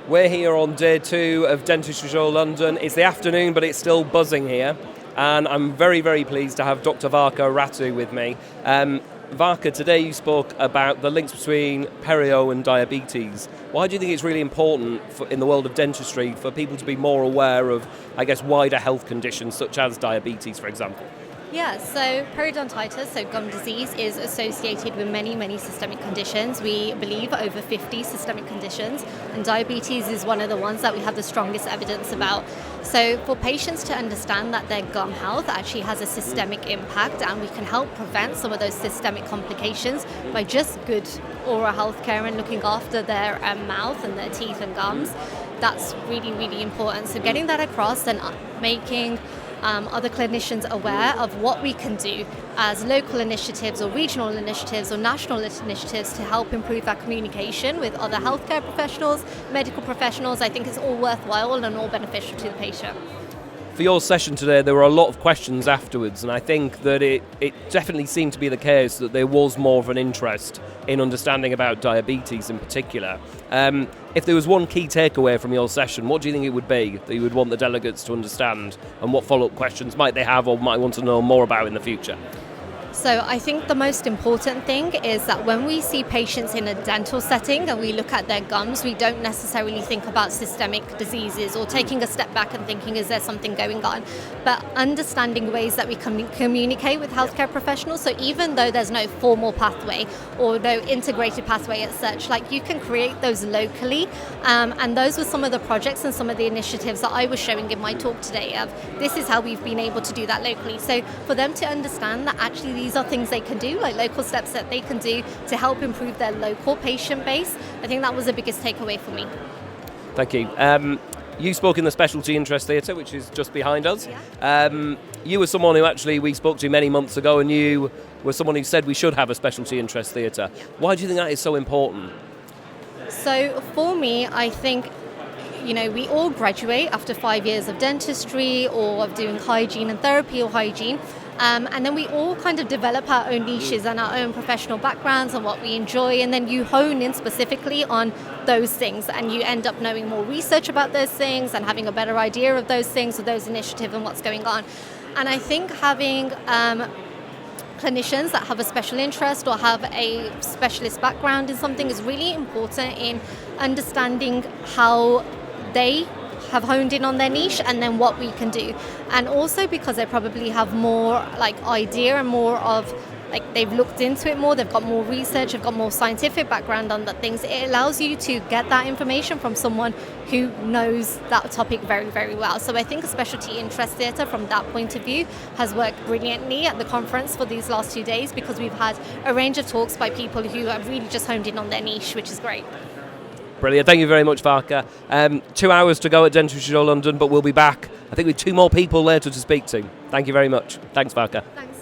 We're here on day 2 of Dentistry Show London. It's the afternoon, but it's still buzzing here. And I'm very, very pleased to have Dr. Varkha Rattu with me. Varkha, today you spoke about the links between perio and diabetes. Why do you think it's really important in the world of dentistry for people to be more aware of, I guess, wider health conditions such as diabetes, for example? Yeah, so periodontitis, so gum disease, is associated with many, many systemic conditions. We believe over 50 systemic conditions, and diabetes is one of the ones that we have the strongest evidence about. So for patients to understand that their gum health actually has a systemic impact, and we can help prevent some of those systemic complications by just good oral health care and looking after their mouth and their teeth and gums, that's really, really important. So getting that across and making other clinicians aware of what we can do as local initiatives or regional initiatives or national initiatives to help improve our communication with other healthcare professionals, medical professionals, I think it's all worthwhile and all beneficial to the patient. For your session today, there were a lot of questions afterwards, and I think that it definitely seemed to be the case that there was more of an interest in understanding about diabetes in particular. If there was one key takeaway from your session, what do you think it would be that you would want the delegates to understand, and what follow-up questions might they have or might want to know more about in the future? So I think the most important thing is that when we see patients in a dental setting and we look at their gums, we don't necessarily think about systemic diseases or taking a step back and thinking, is there something going on? But understanding ways that we can communicate with healthcare professionals. So even though there's no formal pathway or no integrated pathway as such, like you can create those locally. And those were some of the projects and some of the initiatives that I was showing in my talk today of this is how we've been able to do that locally. So for them to understand that actually these are things they can do, like local steps that they can do to help improve their local patient base. I think that was the biggest takeaway for me. Thank you. You spoke in the Specialty Interest Theatre, which is just behind us. Yeah. You were someone who actually we spoke to many months ago, and you were someone who said we should have a Specialty Interest Theatre. Yeah. Why do you think that is so important? So for me, I think we all graduate after 5 years of dentistry or of doing hygiene and therapy or hygiene. And then we all kind of develop our own niches and our own professional backgrounds and what we enjoy, and then you hone in specifically on those things and you end up knowing more research about those things and having a better idea of those things or those initiatives and what's going on. And I think having clinicians that have a special interest or have a specialist background in something is really important in understanding how they have honed in on their niche and then what we can do. And also because they probably have more idea and more of they've looked into it more, they've got more research, they've got more scientific background on that things. It allows you to get that information from someone who knows that topic very, very well. So I think a specialty interest theatre from that point of view has worked brilliantly at the conference for these last 2 days because we've had a range of talks by people who have really just honed in on their niche, which is great. Brilliant. Thank you very much, Varkha. 2 hours to go at Dentistry Show London, but we'll be back, I think, with 2 more people later to speak to. Thank you very much. Thanks, Varkha. Thanks.